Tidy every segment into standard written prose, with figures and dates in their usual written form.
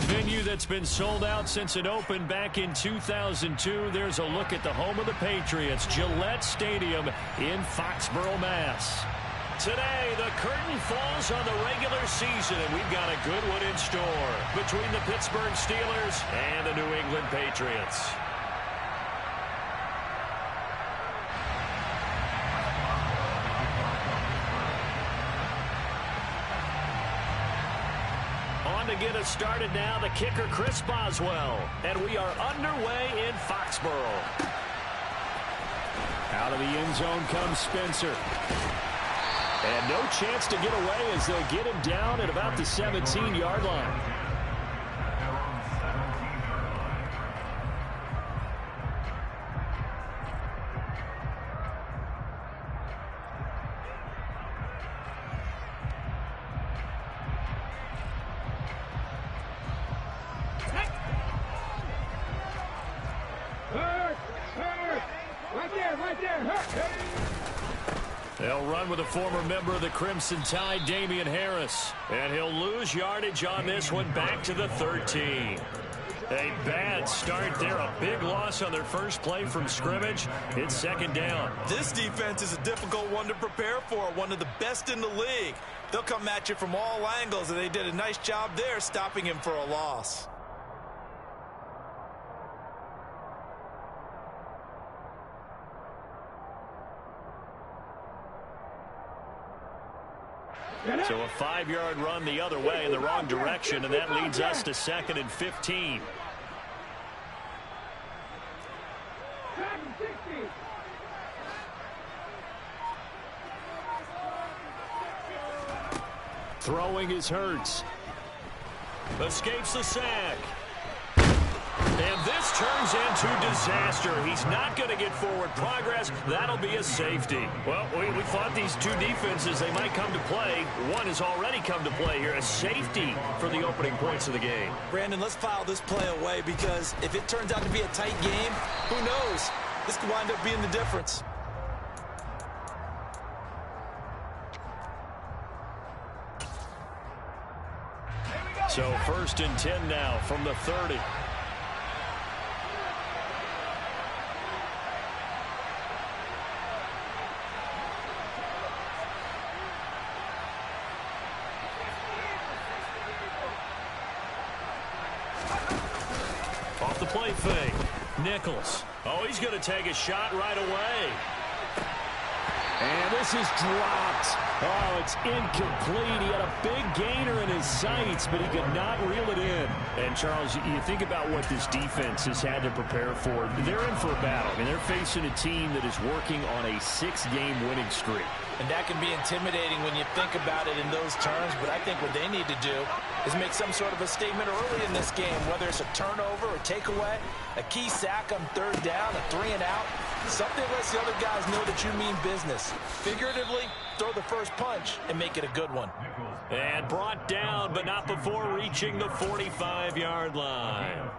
venue that's been sold out since it opened back in 2002. There's a look at the home of the Patriots, Gillette Stadium in Foxborough, Mass. Today, the curtain falls on the regular season, and we've got a good one in store between the Pittsburgh Steelers and the New England Patriots. To get us started now, the kicker, Chris Boswell. And we are underway in Foxborough. Out of the end zone comes Spencer. And no chance to get away as they'll get him down at about the 17-yard line. They'll run with a former member of the Crimson Tide, Damian Harris. And he'll lose yardage on this one, back to the 13. A bad start there, a big loss on their first play from scrimmage. It's second down. This defense is a difficult one to prepare for, one of the best in the league. They'll come at you from all angles, and they did a nice job there stopping him for a loss. So a 5-yard run the other way in the wrong direction, and that leads us to 2nd and 15. Throwing is Hurts. Escapes the sack. And this turns into disaster. He's not going to get forward progress. That'll be a safety. Well, we thought these two defenses, they might come to play. One has already come to play here. A safety for the opening points of the game. Brandon, let's file this play away, because if it turns out to be a tight game, who knows? This could wind up being the difference. So 1st and 10 now from the 30. Off the play fake. Nichols. Oh, he's going to take a shot right away. And this is dropped. Oh, it's incomplete. He had a big gainer in his sights, but he could not reel it in. And, Charles, you think about what this defense has had to prepare for. They're in for a battle. I mean, they're facing a team that is working on a 6-game winning streak. And that can be intimidating when you think about it in those terms, but I think what they need to do is make some sort of a statement early in this game, whether it's a turnover or takeaway, a key sack on 3rd down, a 3-and-out, something that lets the other guys know that you mean business. Figuratively, throw the first punch and make it a good one. And brought down, but not before reaching the 45-yard line.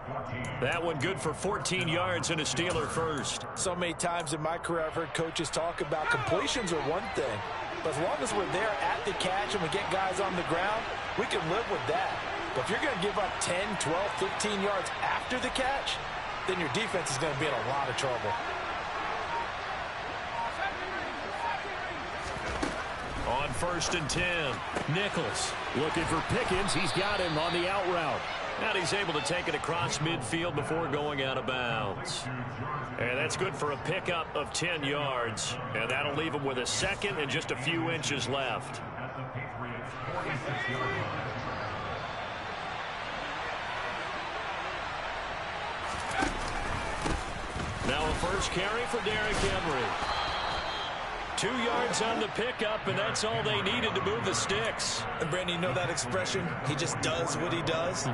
That one good for 14 yards and a Steeler first. So many times in my career I've heard coaches talk about completions are one thing, but as long as we're there at the catch and we get guys on the ground, we can live with that. But if you're going to give up 10, 12, 15 yards after the catch, then your defense is going to be in a lot of trouble. On 1st and 10, Nichols looking for Pickens. He's got him on the out route. And he's able to take it across midfield before going out of bounds. And that's good for a pickup of 10 yards. And that'll leave him with a 2nd and just a few inches left. Now a first carry for Derrick Henry. 2 yards on the pickup, and that's all they needed to move the sticks. And Brandon, you know that expression, he just does what he does?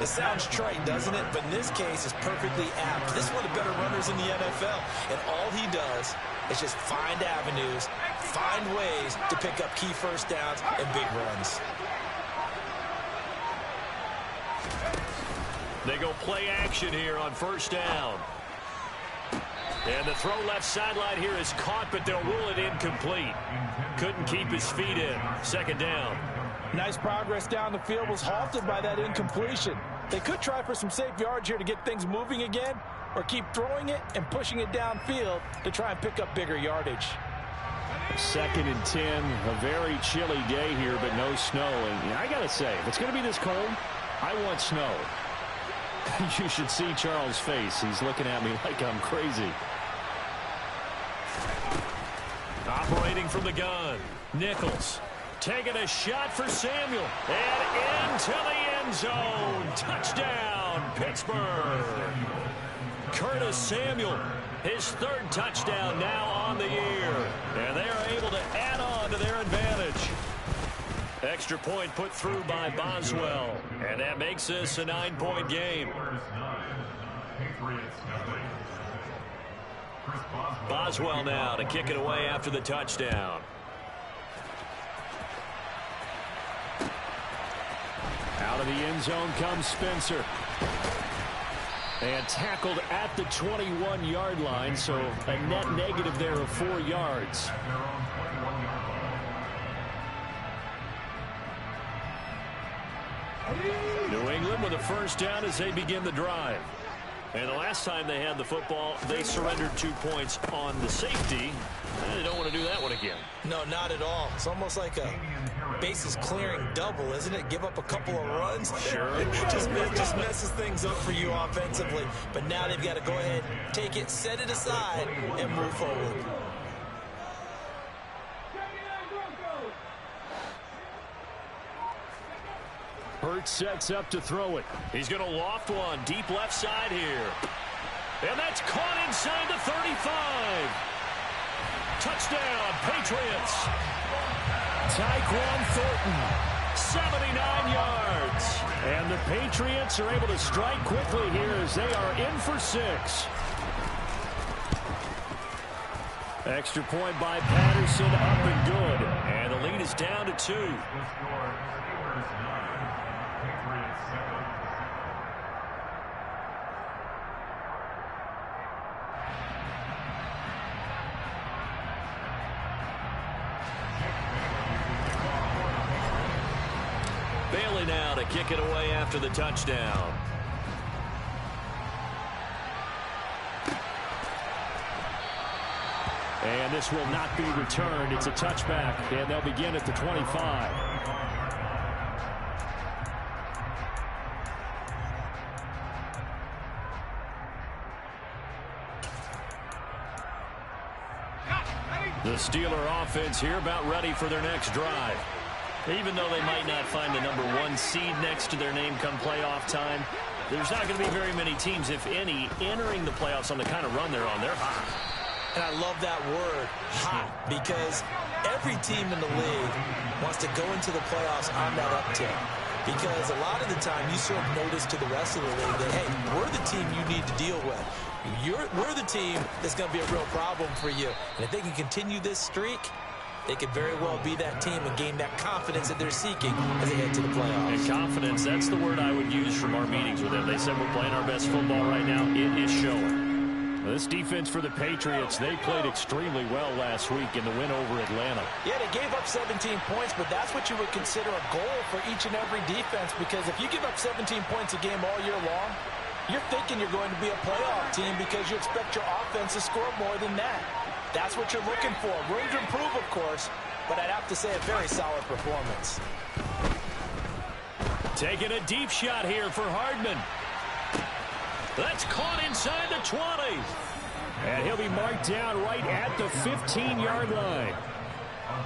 It sounds trite, doesn't it? But in this case, it's perfectly apt. This is one of the better runners in the NFL, and all he does is just find avenues, find ways to pick up key first downs and big runs. They go play action here on 1st down. And the throw left sideline here is caught, but they'll rule it incomplete. Couldn't keep his feet in. 2nd down. Nice progress down the field, was halted by that incompletion. They could try for some safe yards here to get things moving again, or keep throwing it and pushing it downfield to try and pick up bigger yardage. 2nd and 10, a very chilly day here, but no snow. And I got to say, if it's going to be this cold, I want snow. You should see Charles' face. He's looking at me like I'm crazy. Operating from the gun, Nichols. Taking a shot for Samuel. And into the end zone. Touchdown, Pittsburgh. Curtis Samuel, his 3rd touchdown now on the year. And they are able to add on to their advantage. Extra point put through by Boswell. And that makes this a 9-point game. Boswell now to kick it away after the touchdown. Out of the end zone comes Spencer. And tackled at the 21-yard line, so a net negative there of 4 yards. New England with a first down as they begin the drive. And the last time they had the football, they surrendered 2 points on the safety. And they don't want to do that one again. No, not at all. It's almost like a bases clearing double, isn't it? Give up a couple of runs. Sure. just messes things up for you offensively. But now they've got to go ahead, take it, set it aside, and move forward. Hurts sets up to throw it. He's going to loft one deep left side here. And that's caught inside the 35. Touchdown, Patriots. Tyquan Thornton, 79 yards. And the Patriots are able to strike quickly here as they are in for 6. Extra point by Patterson, up and good. And the lead is down to 2. Bailey now to kick it away after the touchdown. And this will not be returned. It's a touchback, and they'll begin at the 25. The Steeler offense here about ready for their next drive. Even though they might not find the number 1 seed next to their name come playoff time, there's not going to be very many teams, if any, entering the playoffs on the kind of run they're on. They're hot. And I love that word, hot, because every team in the league wants to go into the playoffs on that uptick. Because a lot of the time you serve notice to the rest of the league that, hey, we're the team you need to deal with. We're the team that's going to be a real problem for you. And if they can continue this streak, they could very well be that team and gain that confidence that they're seeking as they head to the playoffs. And confidence, that's the word I would use from our meetings with them. They said we're playing our best football right now. It is showing. This defense for the Patriots, they played extremely well last week in the win over Atlanta. Yeah, they gave up 17 points, but that's what you would consider a goal for each and every defense, because if you give up 17 points a game all year long, you're thinking you're going to be a playoff team because you expect your offense to score more than that. That's what you're looking for. Room to improve, of course, but I'd have to say a very solid performance. Taking a deep shot here for Hardman. That's caught inside the 20. And he'll be marked down right at the 15-yard line.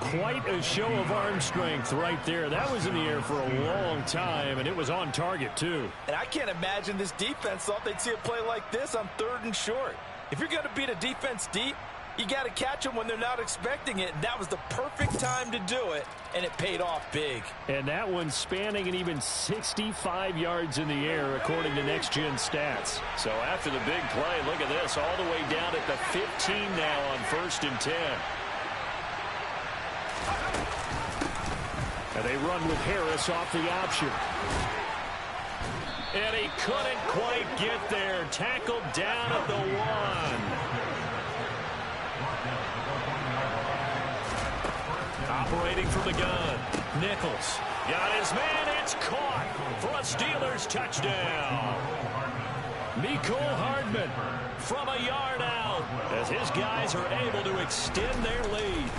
Quite a show of arm strength right there. That was in the air for a long time, and it was on target, too. And I can't imagine this defense thought they'd see a play like this on 3rd and short. If you're going to beat a defense deep, you got to catch them when they're not expecting it. And that was the perfect time to do it, and it paid off big. And that one spanning an even 65 yards in the air, according to Next Gen Stats. So after the big play, look at this, all the way down at the 15 now on 1st and 10. And they run with Harris off the option. And he couldn't quite get there. Tackled down at the 1. Operating from the gun, Nichols. Got his man. It's caught for a Steelers touchdown. Mecole Hardman from a yard out as his guys are able to extend their lead.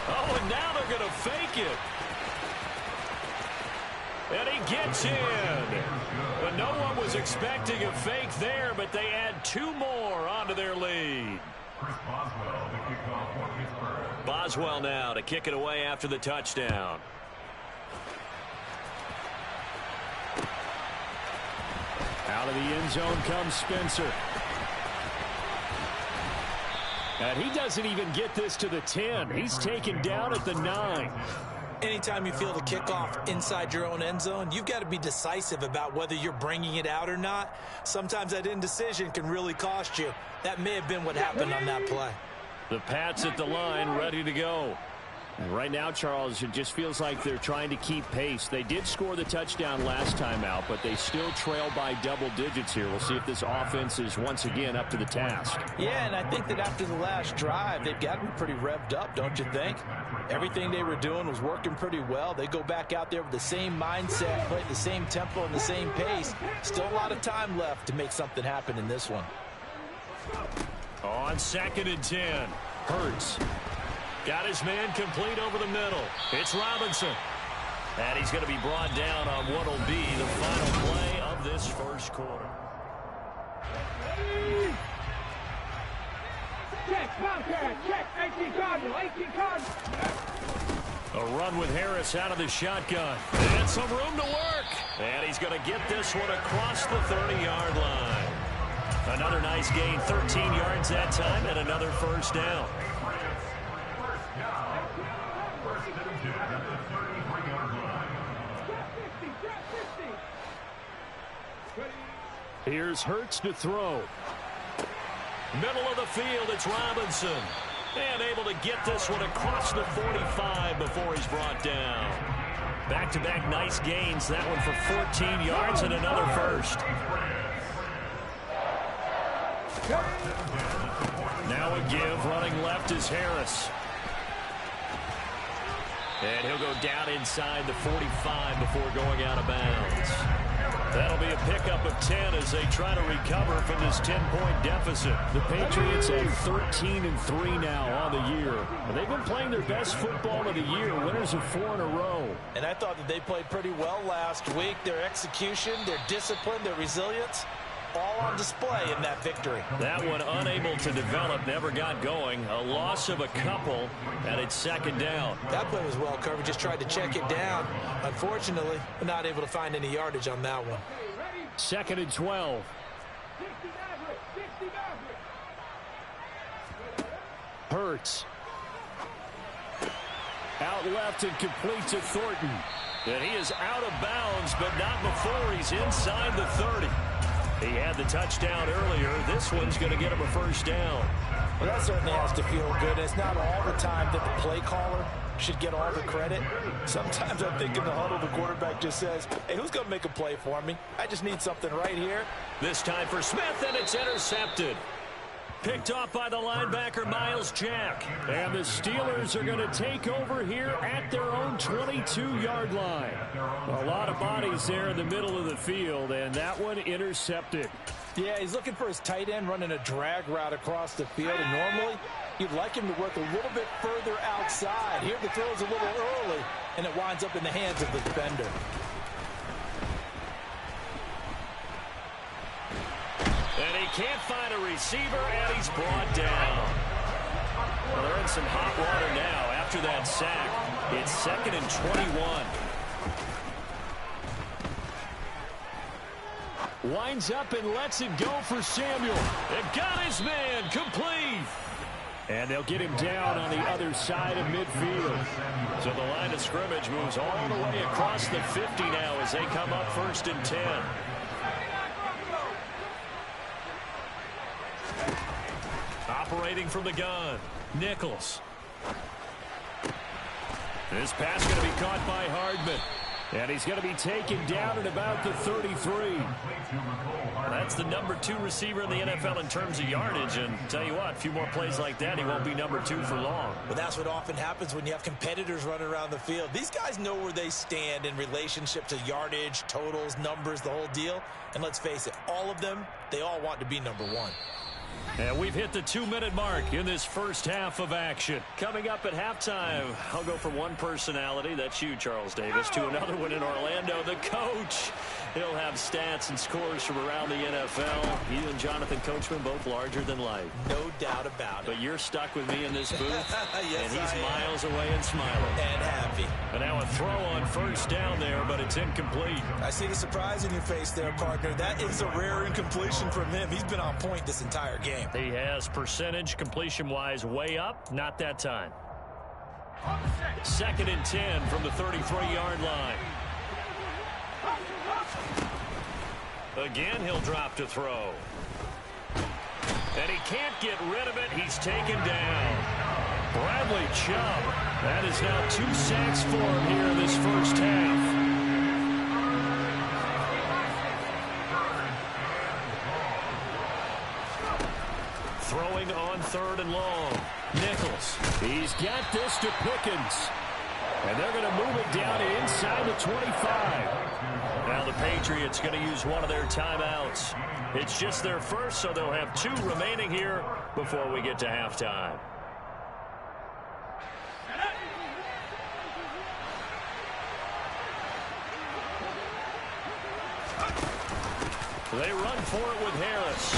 Oh, and now they're going to fake it. And he gets in. But no one was expecting a fake there, but they add 2 more onto their lead. Boswell now to kick it away after the touchdown. Out of the end zone comes Spencer. And he doesn't even get this to the 10. He's taken down at the 9. Anytime you feel the kickoff inside your own end zone, you've got to be decisive about whether you're bringing it out or not. Sometimes that indecision can really cost you. That may have been what happened on that play. The Pats at the line, ready to go. And right now, Charles, it just feels like they're trying to keep pace. They did score the touchdown last time out, but they still trail by double digits here. We'll see if this offense is once again up to the task. Yeah, and I think that after the last drive, they've got to be pretty revved up, don't you think? Everything they were doing was working pretty well. They go back out there with the same mindset, play at the same tempo and the same pace. Still a lot of time left to make something happen in this one. On 2nd and 10, Hurts. Got his man complete over the middle. It's Robinson. And he's going to be brought down on what will be the final play of this first quarter. Check, Bobcat, check, 18 Cardinal, 18 Cardinal. A run with Harris out of the shotgun. And some room to work. And he's going to get this one across the 30-yard line. Another nice gain, 13 yards that time, and another first down. Here's Hurts to throw. Middle of the field, it's Robinson. And able to get this one across the 45 before he's brought down. Back-to-back nice gains. That one for 14 yards and another first. Now a give. Running left is Harris. And he'll go down inside the 45 before going out of bounds. That'll be a pickup of 10 as they try to recover from this 10-point deficit. The Patriots at 13-3 now on the year. And they've been playing their best football of the year, winners of 4 in a row. And I thought that they played pretty well last week. Their execution, their discipline, their resilience, all on display in that victory. That one unable to develop, never got going. A loss of a couple, and it's 2nd down. That play was well covered, just tried to check it down. Unfortunately, not able to find any yardage on that one. 2nd and 12. Hurts. Out left and complete to Thornton. And he is out of bounds, but not before he's inside the 30. He had the touchdown earlier. This one's going to get him a first down. Well, that certainly has to feel good. It's not all the time that the play caller should get all the credit. Sometimes I think in the huddle, the quarterback just says, hey, who's going to make a play for me? I just need something right here. This time for Smith, and it's intercepted. Picked off by the linebacker, Miles Jack. And the Steelers are going to take over here at their own 22-yard line. A lot of bodies there in the middle of the field, and that one intercepted. Yeah, he's looking for his tight end running a drag route across the field, and normally you'd like him to work a little bit further outside. Here the throw's a little early, and it winds up in the hands of the defender. And he can't find a receiver, and he's brought down. Well, they're in some hot water now after that sack. It's 2nd and 21. Winds up and lets it go for Samuel. And got his man complete. And they'll get him down on the other side of midfield. So the line of scrimmage moves all the way across the 50 now as they come up 1st and 10. Operating from the gun, Nichols. This pass going to be caught by Hardman. And he's going to be taken down at about the 33. That's the number 2 receiver in the NFL in terms of yardage. And tell you what, a few more plays like that, he won't be number 2 for long. But that's what often happens when you have competitors running around the field. These guys know where they stand in relationship to yardage, totals, numbers, the whole deal. And let's face it, all of them, they all want to be number 1. And we've hit the 2-minute mark in this first half of action. Coming up at halftime, I'll go from one personality, that's you, Charles Davis, to another one in Orlando, the coach. He'll have stats and scores from around the NFL. He and Jonathan Coachman both larger than life. No doubt about it. But you're stuck with me in this booth, yes, and he's miles away and smiling. And happy. And now a throw on first down there, but it's incomplete. I see the surprise in your face there, partner. That is a rare incompletion from him. He's been on point this entire game. He has percentage completion-wise way up, not that time. 2nd and 10 from the 33-yard line. Again, he'll drop to throw. And he can't get rid of it. He's taken down. Bradley Chubb. That is now 2 sacks for him here in this first half. Throwing on 3rd and long. Nichols. He's got this to Pickens. And they're going to move it down to inside the 25. Now the Patriots going to use one of their timeouts. It's just their first, so they'll have 2 remaining here before we get to halftime. They run for it with Harris.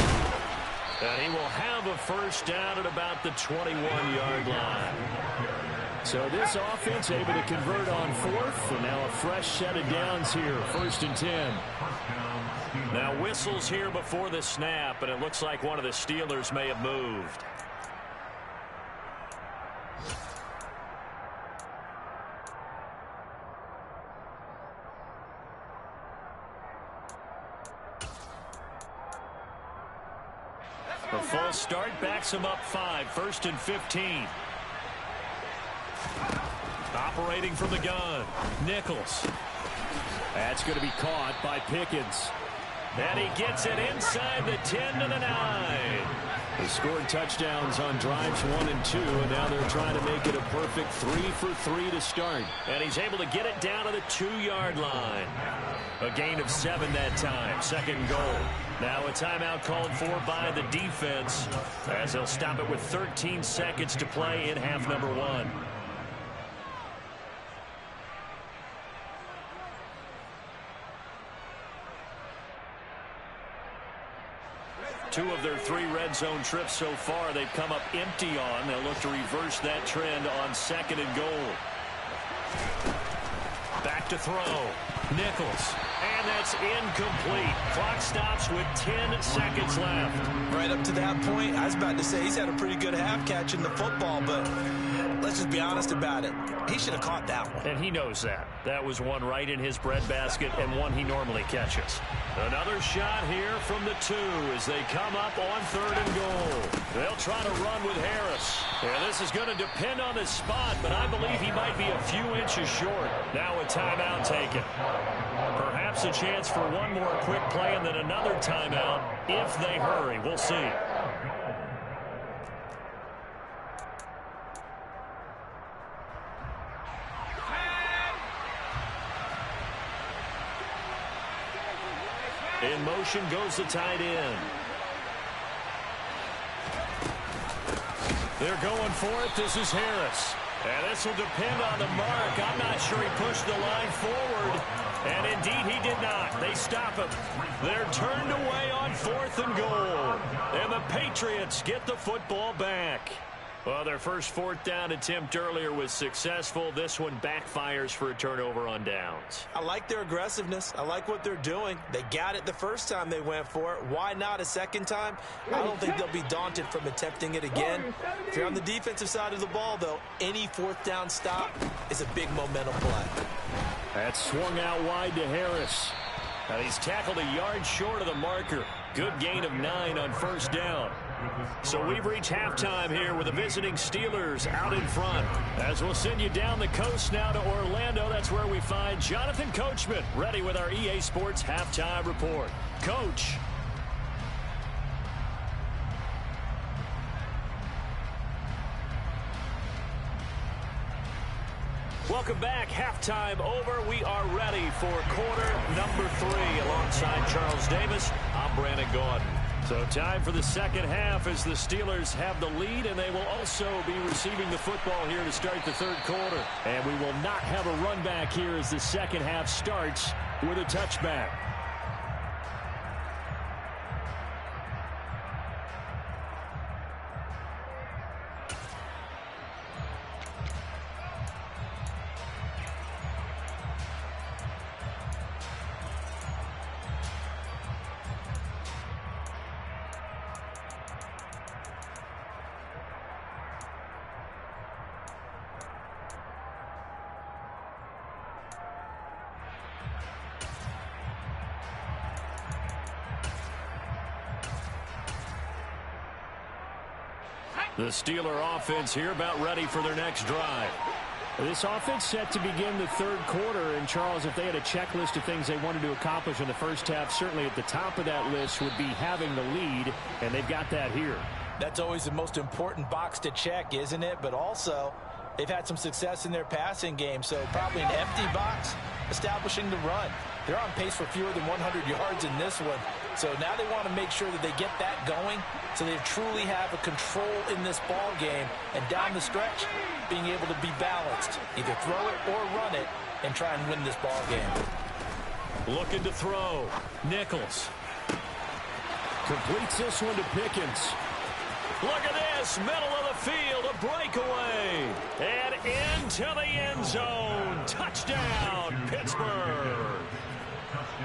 And he will have a first down at about the 21-yard line. So this offense able to convert on 4th, and now a fresh set of downs here, 1st and 10. Now whistles here before the snap, and it looks like one of the Steelers may have moved. A full start backs him up 5, 1st and 15. Operating from the gun, Nichols. That's going to be caught by Pickens. And he gets it inside the 10 to the 9. They scored touchdowns on drives 1 and 2, and now they're trying to make it a perfect 3 for 3 to start. And he's able to get it down to the 2-yard line. A gain of 7 that time, 2nd goal. Now a timeout called for by the defense, as they'll stop it with 13 seconds to play in half number 1. Two of their 3 red zone trips so far, they've come up empty on. They'll look to reverse that trend on 2nd and goal. Back to throw. Nichols. And that's incomplete. Clock stops with 10 seconds left. Right up to that point, I was about to say he's had a pretty good half catching the football, but let's just be honest about it. He should have caught that one. And he knows that. That was one right in his breadbasket and one he normally catches. Another shot here from the 2 as they come up on 3rd and goal. They'll try to run with Harris. Yeah, this is going to depend on his spot, but I believe he might be a few inches short. Now a timeout taken. Perhaps a chance for one more quick play and then another timeout if they hurry. We'll see. In motion goes the tight end. They're going for it. This is Harris. And this will depend on the mark. I'm not sure he pushed the line forward. And indeed he did not. They stop him. They're turned away on 4th and goal. And the Patriots get the football back. Well, their first 4th down attempt earlier was successful. This one backfires for a turnover on downs. I like their aggressiveness. I like what they're doing. They got it the first time they went for it. Why not a second time? I don't think they'll be daunted from attempting it again. If you're on the defensive side of the ball, though, any 4th down stop is a big momentum play. That's swung out wide to Harris. And he's tackled a yard short of the marker. Good gain of 9 on 1st down. So we've reached halftime here with the visiting Steelers out in front. As we'll send you down the coast now to Orlando, that's where we find Jonathan Coachman ready with our EA Sports halftime report. Coach. Welcome back. Halftime over. We are ready for quarter number 3. Alongside Charles Davis, I'm Brandon Gordon. So time for the second half as the Steelers have the lead, and they will also be receiving the football here to start the third quarter. And we will not have a run back here as the second half starts with a touchback. The Steeler offense here about ready for their next drive. This offense set to begin the third quarter. And, Charles, if they had a checklist of things they wanted to accomplish in the first half, certainly at the top of that list would be having the lead, and they've got that here. That's always the most important box to check, isn't it? But also, they've had some success in their passing game, so probably an empty box establishing the run. They're on pace for fewer than 100 yards in this one. So now they want to make sure that they get that going so they truly have a control in this ball game. And down the stretch, being able to be balanced. Either throw it or run it and try and win this ball game. Looking to throw. Nichols. Completes this one to Pickens. Look at this. Middle of the field. A breakaway. And into the end zone. Touchdown, Pittsburgh.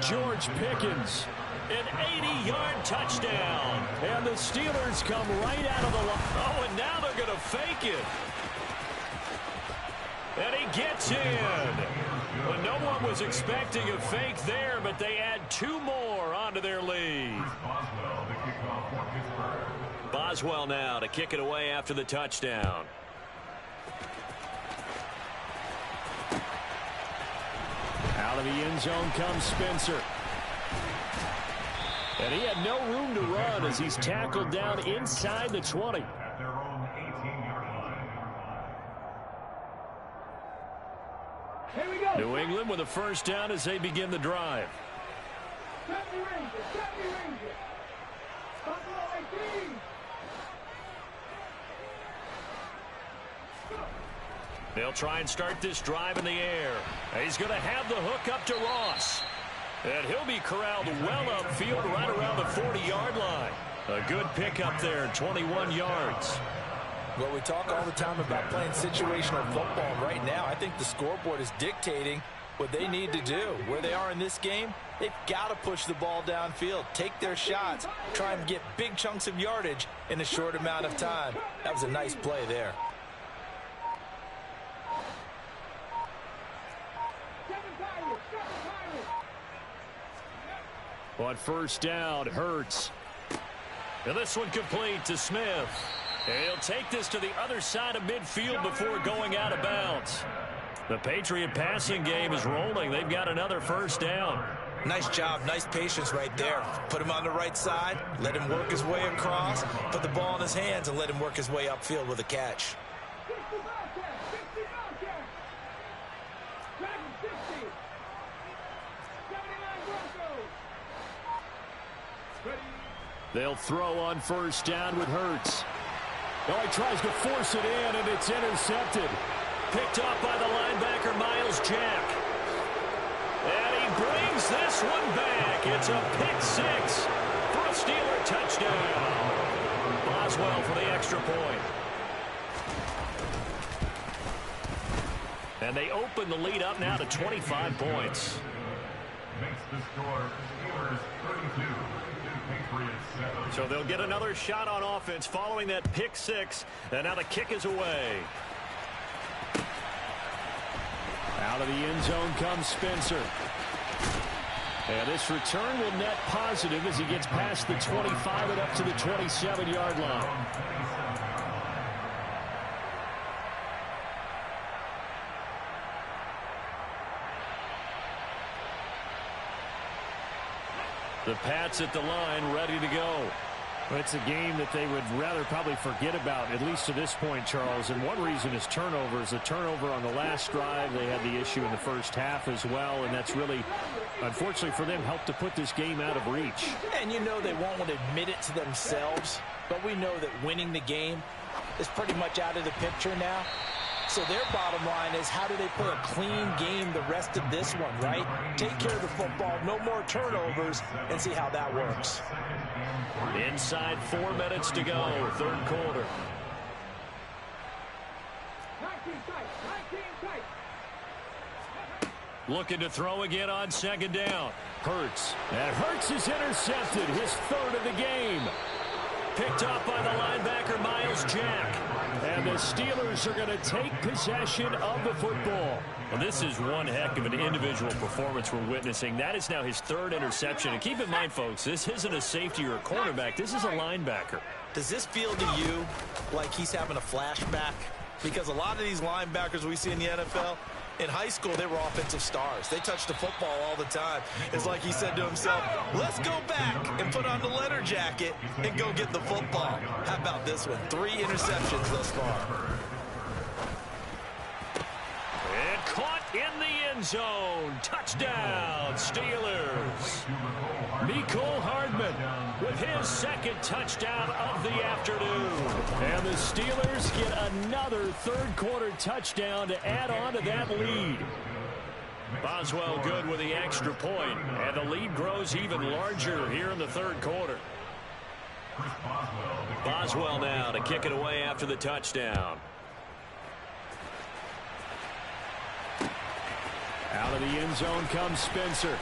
George Pickens. An 80-yard touchdown. And the Steelers come right out of the line. Oh, and now they're going to fake it. And he gets in. Well, no one was expecting a fake there, but they add 2 more onto their lead. Boswell now to kick it away after the touchdown. Out of the end zone comes Spencer. And he had no room to run as he's tackled down inside the 20. New England with a first down as they begin the drive. They'll try and start this drive in the air. He's going to have the hook up to Ross. And he'll be corralled well upfield right around the 40-yard line. A good pickup there, 21 yards. Well, we talk all the time about playing situational football. Right now, I think the scoreboard is dictating what they need to do. Where they are in this game, they've got to push the ball downfield, take their shots, try and get big chunks of yardage in a short amount of time. That was a nice play there. On first down, Hurts. And this one complete to Smith. And he'll take this to the other side of midfield before going out of bounds. The Patriot passing game is rolling. They've got another first down. Nice job, nice patience right there. Put him on the right side, let him work his way across, put the ball in his hands, and let him work his way upfield with a catch. They'll throw on first down with Hurts. Oh, he tries to force it in, and it's intercepted. Picked off by the linebacker, Miles Jack. And he brings this one back. It's a pick six for a Steeler touchdown. Boswell for the extra point. And they open the lead up now to 25 points. Makes the score Steelers 32. So they'll get another shot on offense following that pick six. And now the kick is away. Out of the end zone comes Spencer. And this return will net positive as he gets past the 25 and up to the 27-yard line. The Pats at the line, ready to go. Well, it's a game that they would rather probably forget about, at least to this point, Charles. And one reason is turnovers. A turnover on the last drive. They had the issue in the first half as well, and that's really, unfortunately for them, helped to put this game out of reach. And you know they won't admit it to themselves, but we know that winning the game is pretty much out of the picture now. So their bottom line is, how do they play a clean game the rest of this one, right? Take care of the football, no more turnovers, and see how that works. Inside 4 minutes to go, third quarter. 19 tight. Looking to throw again on second down. Hurts. And Hurts is intercepted, his third of the game. Picked off by the linebacker, Miles Jack. And the Steelers are going to take possession of the football. Well, this is one heck of an individual performance we're witnessing. That is now his third interception. And keep in mind, folks, this isn't a safety or a cornerback. This is a linebacker. Does this feel to you like he's having a flashback? Because a lot of these linebackers we see in the NFL, in high school, they were offensive stars. They touched the football all the time. It's like he said to himself, let's go back and put on the leather jacket and go get the football. How about this one? 3 interceptions thus far. And caught in the end zone. Touchdown, Steelers. Mecole Hardman with his second touchdown of the afternoon. And the Steelers get another third-quarter touchdown to add on to that lead. Boswell good with the extra point, and the lead grows even larger here in the third quarter. Boswell now to kick it away after the touchdown. Out of the end zone comes Spencer.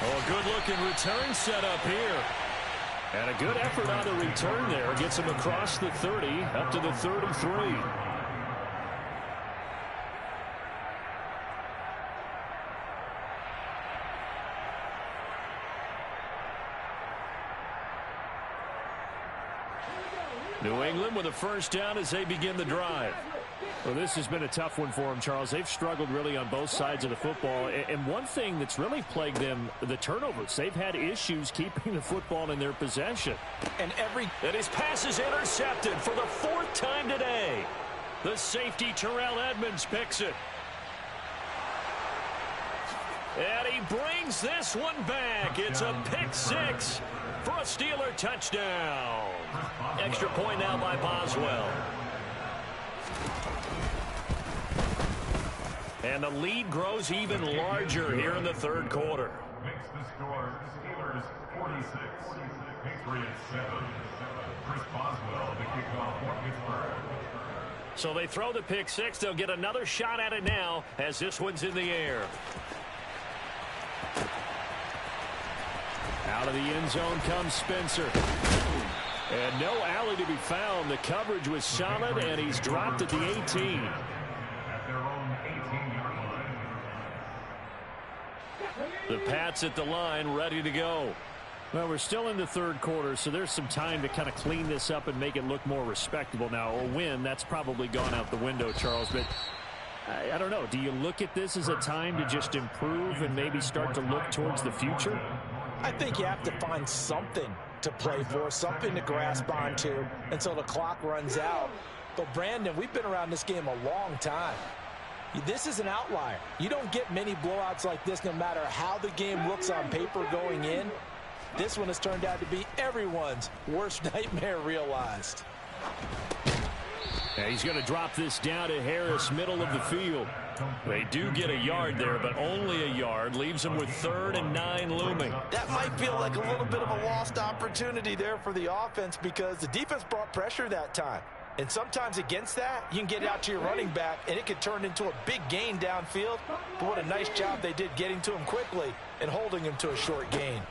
Oh, a good-looking return set up here. And a good effort on the return there. Gets him across the 30, up to the 33. New England with a first down as they begin the drive. Well, this has been a tough one for them, Charles. They've struggled really on both sides of the football. And one thing that's really plagued them, the turnovers. They've had issues keeping the football in their possession. And his pass is intercepted for the 4th time today. The safety, Terrell Edmonds, picks it. And he brings this one back. It's a pick 6 for a Steeler touchdown. Extra point now by Boswell. And the lead grows even larger here in the third quarter. Makes the score Steelers 46, Patriots 7. Chris Boswell, the kickoff for Pittsburgh. So they throw the pick 6. They'll get another shot at it now as this one's in the air. Out of the end zone comes Spencer. And no alley to be found. The coverage was solid, and he's dropped at the 18. At their own 18-yard line. The Pats at the line, ready to go. Well, we're still in the third quarter, so there's some time to kind of clean this up and make it look more respectable now. A win, that's probably gone out the window, Charles. But I don't know. Do you look at this as a time to just improve and maybe start to look towards the future? I think you have to find something to play for, something to grasp onto until the clock runs out. But, Brandon, we've been around this game a long time. This is an outlier. You don't get many blowouts like this no matter how the game looks on paper going in. This one has turned out to be everyone's worst nightmare realized. Yeah, he's going to drop this down to Harris, middle of the field. They do get a yard there, but only a yard. Leaves them with 3rd and 9 looming. That might feel like a little bit of a lost opportunity there for the offense because the defense brought pressure that time. And sometimes against that, you can get it out to your running back, and it could turn into a big gain downfield. But what a nice job they did getting to him quickly and holding him to a short gain.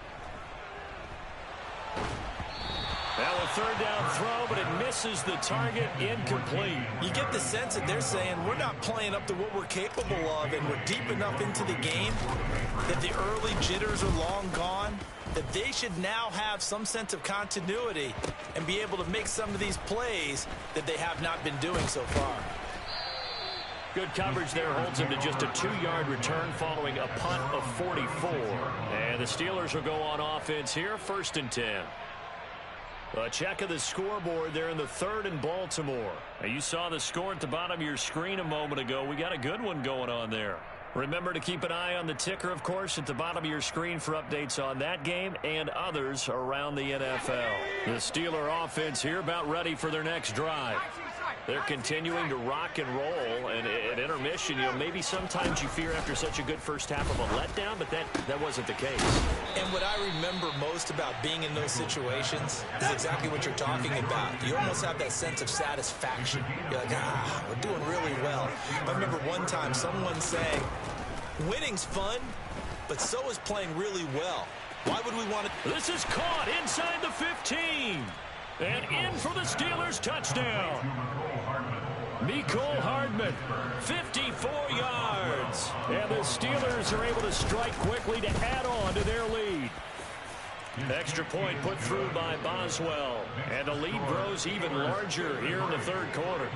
Now a third down throw, but it misses the target, incomplete. You get the sense that they're saying we're not playing up to what we're capable of, and we're deep enough into the game that the early jitters are long gone, that they should now have some sense of continuity and be able to make some of these plays that they have not been doing so far. Good coverage there holds him to just a 2-yard return following a punt of 44. And the Steelers will go on offense here, 1st and 10. A check of the scoreboard there in the 3rd in Baltimore. Now, you saw the score at the bottom of your screen a moment ago. We got a good one going on there. Remember to keep an eye on the ticker, of course, at the bottom of your screen for updates on that game and others around the NFL. The Steeler offense here about ready for their next drive. They're continuing to rock and roll, and at intermission, maybe sometimes you fear after such a good first half of a letdown, but that wasn't the case. And what I remember most about being in those situations is exactly what you're talking about. You almost have that sense of satisfaction. You're like, we're doing really well. I remember one time someone saying, winning's fun, but so is playing really well. Why would we want to? This is caught inside the 15. And in for the Steelers touchdown. Mecole Hardman, 54 yards. And the Steelers are able to strike quickly to add on to their lead. Extra point put through by Boswell. And the lead grows even larger here in the 3rd quarter.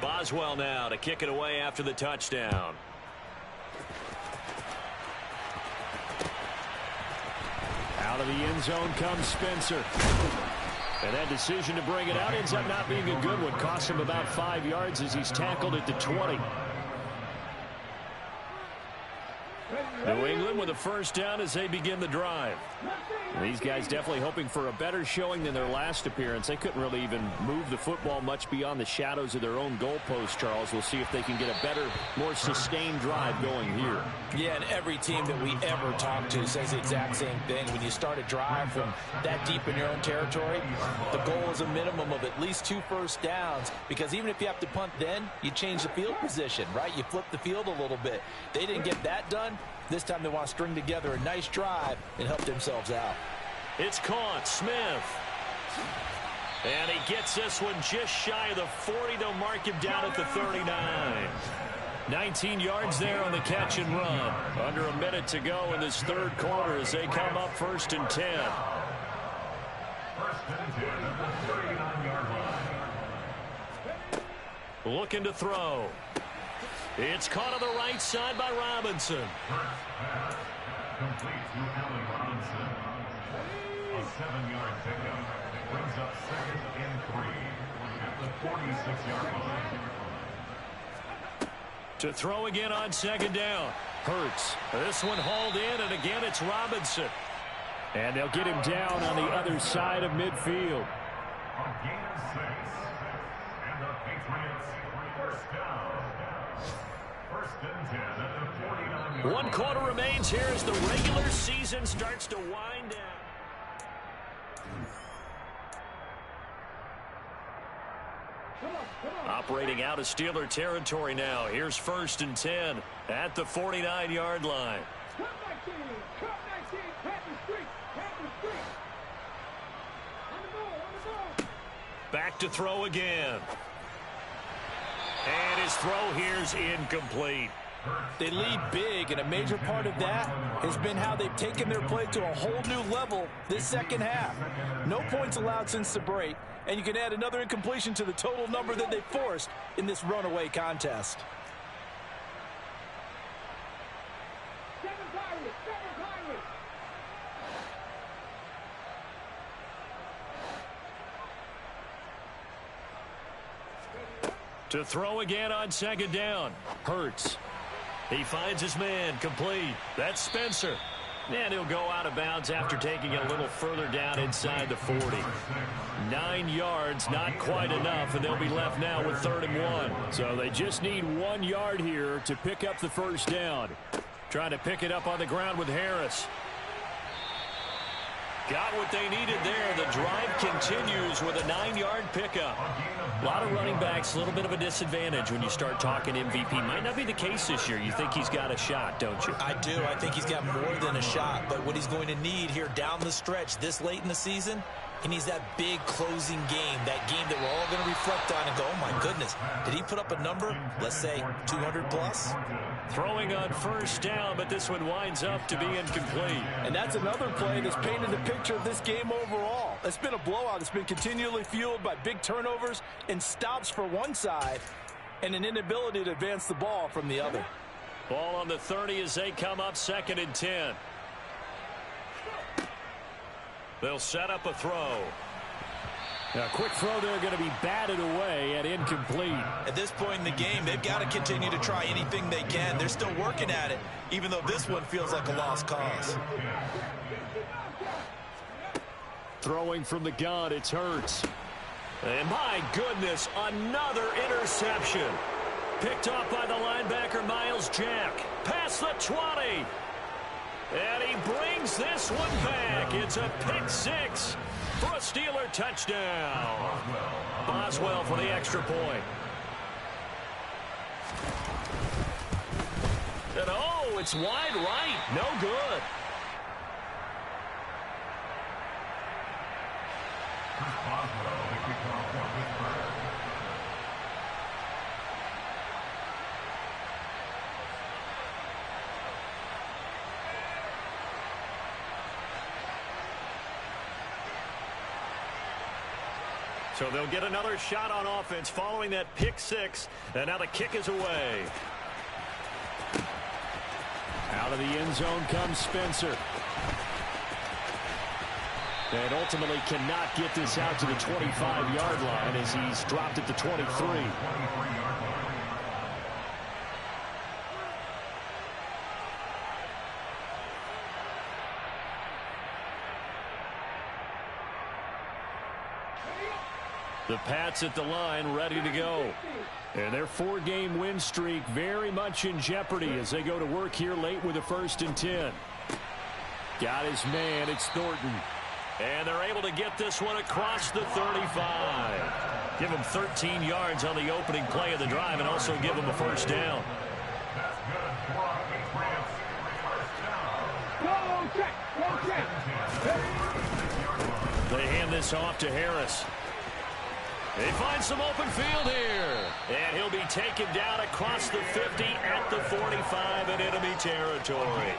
Boswell now to kick it away after the touchdown. Out of the end zone comes Spencer. And that decision to bring it out ends up not being a good one. Cost him about 5 yards as he's tackled at the 20. New England with a first down as they begin the drive. These guys definitely hoping for a better showing than their last appearance. They couldn't really even move the football much beyond the shadows of their own goalpost, Charles. We'll see if they can get a better, more sustained drive going here. Yeah, and every team that we ever talk to says the exact same thing. When you start a drive from that deep in your own territory, the goal is a minimum of at least 2 first downs, because even if you have to punt then, you change the field position, right? You flip the field a little bit. They didn't get that done. This time they want to string together a nice drive and help themselves out. It's caught. Smith. And he gets this one just shy of the 40. They'll mark him down at the 39. 19 yards there on the catch and run. Under a minute to go in this 3rd quarter as they come up 1st and 10. 1st and 10 at the 39-yard line. Looking to throw. It's caught on the right side by Robinson. First pass complete to Allen Robinson. A 7-yard pickup brings up 2nd and 3 at the 46-yard line. To throw again on 2nd down. Hurts. This one hauled in, and again it's Robinson. And they'll get him down on the other side of midfield. A gain of 6. And the Patriots first down. 1st and 10 at the 49-yard line. 1 quarter remains here as the regular season starts to wind down. Operating out of Steeler territory now. Here's 1st and 10 at the 49-yard line. Cut 19, cut 19, Panther Street, Panther Street. On the ball. Back to throw again. And his throw here's incomplete. They lead big, and a major part of that has been how they've taken their play to a whole new level this 2nd half. No points allowed since the break, and you can add another incompletion to the total number that they forced in this runaway contest. To throw again on 2nd down. Hurts. He finds his man, complete. That's Spencer. And he'll go out of bounds after taking it a little further down inside the 40. 9 yards, not quite enough, and they'll be left now with 3rd and 1. So they just need 1 yard here to pick up the first down. Trying to pick it up on the ground with Harris. Got what they needed there. The drive continues with a 9-yard pickup. A lot of running backs, a little bit of a disadvantage when you start talking MVP. Might not be the case this year. You think he's got a shot, don't you? I do. I think he's got more than a shot. But what he's going to need here down the stretch this late in the season, he needs that big closing game, that game that we're all going to reflect on and go, oh, my goodness, did he put up a number, let's say, 200 plus? Throwing on first down, but this one winds up to be incomplete. And that's another play that's painted the picture of this game overall. It's been a blowout. It's been continually fueled by big turnovers and stops for one side and an inability to advance the ball from the other. Ball on the 30 as they come up 2nd and 10. They'll set up a throw. A quick throw there going to be batted away and incomplete. At this point in the game, they've got to continue to try anything they can. They're still working at it, even though this one feels like a lost cause. Throwing from the gun, it's Hurts. And my goodness, another interception. Picked off by the linebacker, Miles Jack. Past the 20. And he brings this one back. It's a pick 6 for a Steeler touchdown. Boswell for the extra point. And oh, it's wide right. No good. Boswell, the kickoff for Pittsburgh. So they'll get another shot on offense following that pick 6. And now the kick is away. Out of the end zone comes Spencer. And ultimately cannot get this out to the 25-yard line as he's dropped at the 23. The Pats at the line, ready to go. And their 4-game win streak very much in jeopardy as they go to work here late with a 1st and 10. Got his man, it's Thornton. And they're able to get this one across the 35. Give him 13 yards on the opening play of the drive and also give him a 1st down. That's good for a Patriots first down. Go check. They hand this off to Harris. They find some open field here. And he'll be taken down across the 50 at the 45 in enemy territory.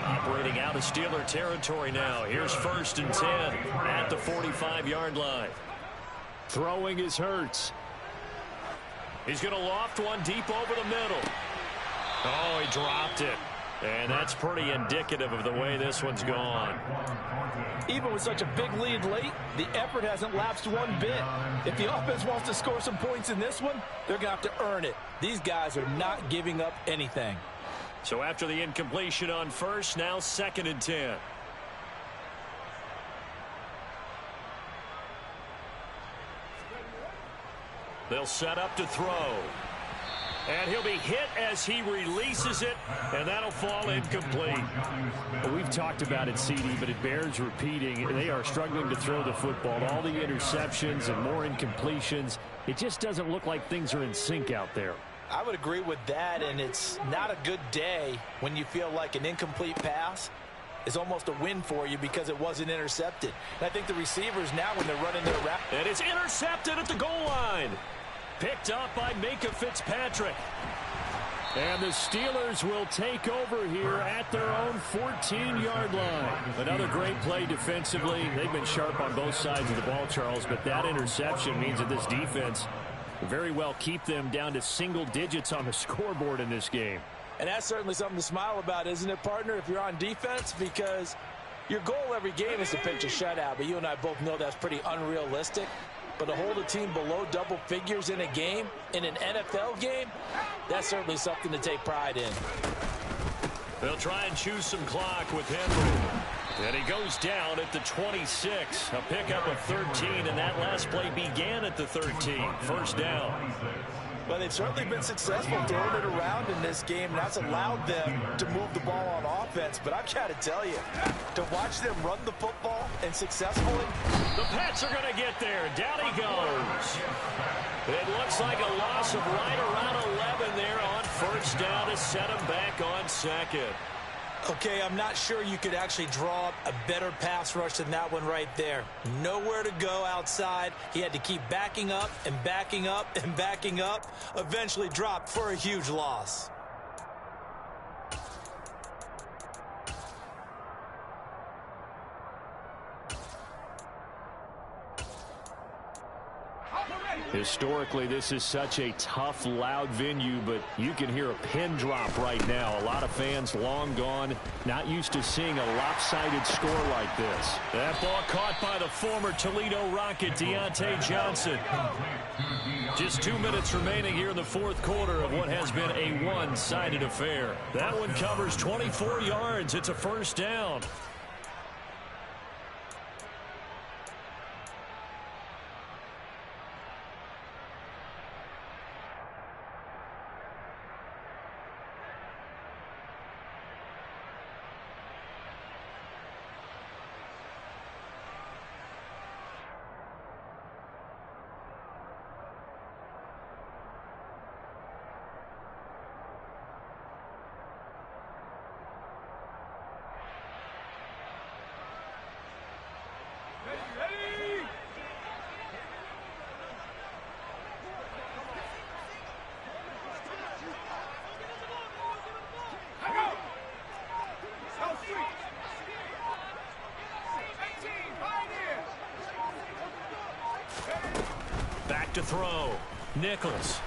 Operating out of Steeler territory now. Here's 1st and 10 at the 45-yard line. Throwing is Hurts. He's going to loft one deep over the middle. Oh, he dropped it. And that's pretty indicative of the way this one's gone. Even with such a big lead late, the effort hasn't lapsed one bit. If the offense wants to score some points in this one, they're going to have to earn it. These guys are not giving up anything. So after the incompletion on 1st, now 2nd and 10. They'll set up to throw. And he'll be hit as he releases it, and that'll fall incomplete. Well, we've talked about it, CD, but it bears repeating. They are struggling to throw the football. All the interceptions and more incompletions. It just doesn't look like things are in sync out there. I would agree with that, and it's not a good day when you feel like an incomplete pass is almost a win for you because it wasn't intercepted. And I think the receivers now, when they're running their route. And it's intercepted at the goal line. Picked up by Minka Fitzpatrick. And the Steelers will take over here at their own 14-yard line. Another great play defensively. They've been sharp on both sides of the ball, Charles, but that interception means that this defense will very well keep them down to single digits on the scoreboard in this game. And that's certainly something to smile about, isn't it, partner, if you're on defense? Because your goal every game is to pitch a shutout, but you and I both know that's pretty unrealistic. But to hold a team below double figures in a game, in an NFL game, that's certainly something to take pride in. They'll try and choose some clock with Henry. And he goes down at the 26. A pickup of 13, and that last play began at the 13. 1st down. Well, they've certainly been successful throwing it around in this game, and that's allowed them to move the ball on offense. But I've got to tell you, to watch them run the football and successfully. The Pats are going to get there. Down he goes. It looks like a loss of right around 11 there on first down to set him back on second. Okay, I'm not sure you could actually draw up a better pass rush than that one right there. Nowhere to go outside. He had to keep backing up and backing up and backing up. Eventually dropped for a huge loss. Historically, this is such a tough, loud venue, but you can hear a pin drop right now. A lot of fans long gone, not used to seeing a lopsided score like this. That ball caught by the former Toledo Rocket, Deontay Johnson. Just 2 minutes remaining here in the fourth quarter of what has been a one-sided affair. That one covers 24 yards. It's a first down. Back to throw. Nichols.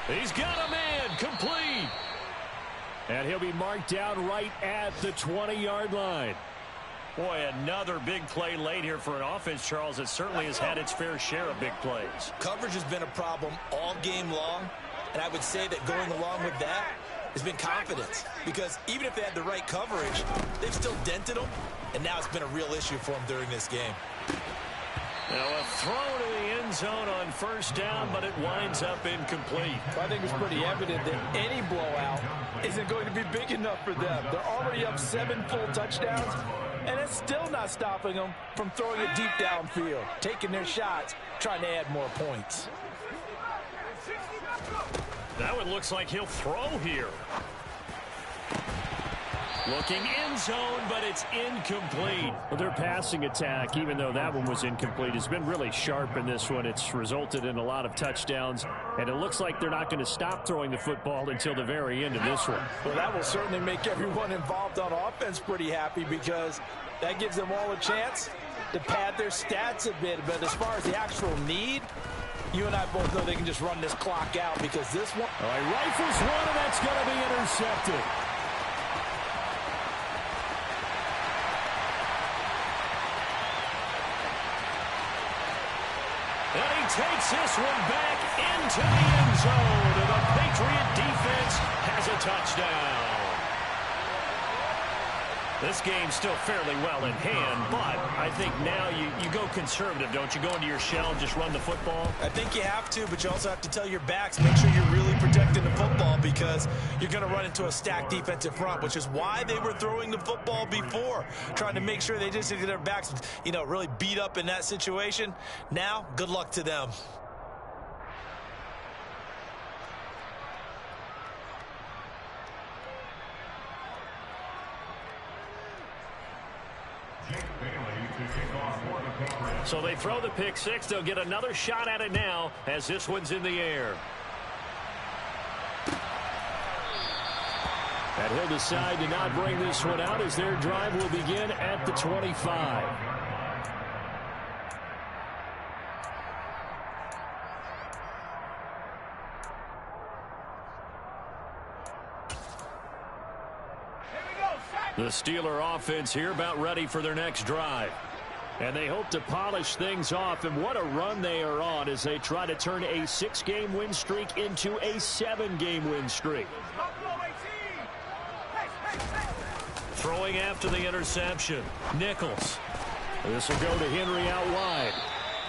He's got a man. Complete. And he'll be marked down right at the 20-yard line. Boy, another big play late here for an offense, Charles, that certainly has had its fair share of big plays. Coverage has been a problem all game long, and I would say that going along with that has been confidence. Because even if they had the right coverage, they've still dented them, and now it's been a real issue for them during this game. Now a throw to the end zone on first down, but it winds up incomplete. I think it's pretty evident that any blowout isn't going to be big enough for them. They're already up 7 full touchdowns, and it's still not stopping them from throwing it deep downfield, taking their shots, trying to add more points. That one looks like he'll throw here. Looking end zone, but it's incomplete. Well, their passing attack, even though that one was incomplete, has been really sharp in this one. It's resulted in a lot of touchdowns, and it looks like they're not going to stop throwing the football until the very end of this one. Well, that will certainly make everyone involved on offense pretty happy, because that gives them all a chance to pad their stats a bit. But as far as the actual need, you and I both know they can just run this clock out, because this one... All right, rifles one, and that's going to be intercepted. And he takes this one back into the end zone. And the Patriot defense has a touchdown. This game's still fairly well in hand, but I think now you go conservative, don't you? Go into your shell and just run the football? I think you have to, but you also have to tell your backs, make sure you're really protecting the football, because you're going to run into a stacked defensive front, which is why they were throwing the football before, trying to make sure they just get their backs, really beat up in that situation. Now, good luck to them. So they throw the pick six. They'll get another shot at it now as this one's in the air. And he'll decide to not bring this one out as their drive will begin at the 25. The Steeler offense here about ready for their next drive. And they hope to polish things off, and what a run they are on as they try to turn a 6-game win streak into a 7-game win streak. Throwing after the interception. Nichols. This will go to Henry out wide.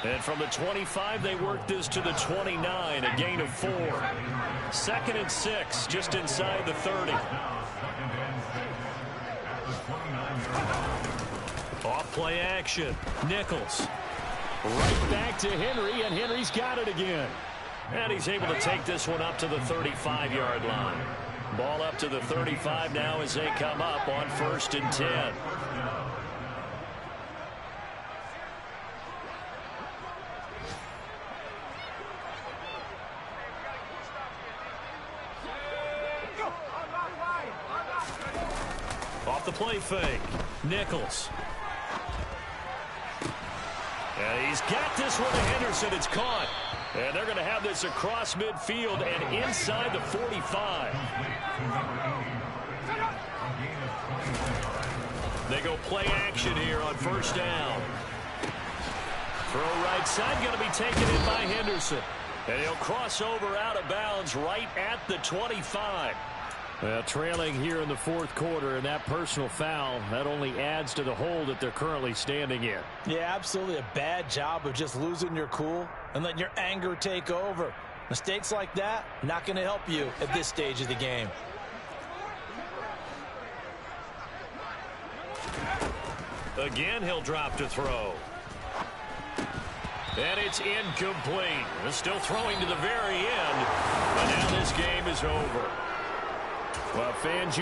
And from the 25, they work this to the 29, a gain of 4. 2nd and 6, just inside the 30. Off play action. Nichols. Right back to Henry, and Henry's got it again. And he's able to take this one up to the 35-yard line. Ball up to the 35 now as they come up on 1st and 10. Off the play fake. Nichols. And he's got this one to Henderson. It's caught. And they're going to have this across midfield and inside the 45. They go play action here on 1st down. Throw right side going to be taken in by Henderson. And he'll cross over out of bounds right at the 25. Well, trailing here in the 4th quarter, and that personal foul, that only adds to the hole that they're currently standing in. Yeah, absolutely a bad job of just losing your cool and letting your anger take over. Mistakes like that, not going to help you at this stage of the game. Again, he'll drop to throw. And it's incomplete. They're still throwing to the very end, but now this game is over. Well, fans,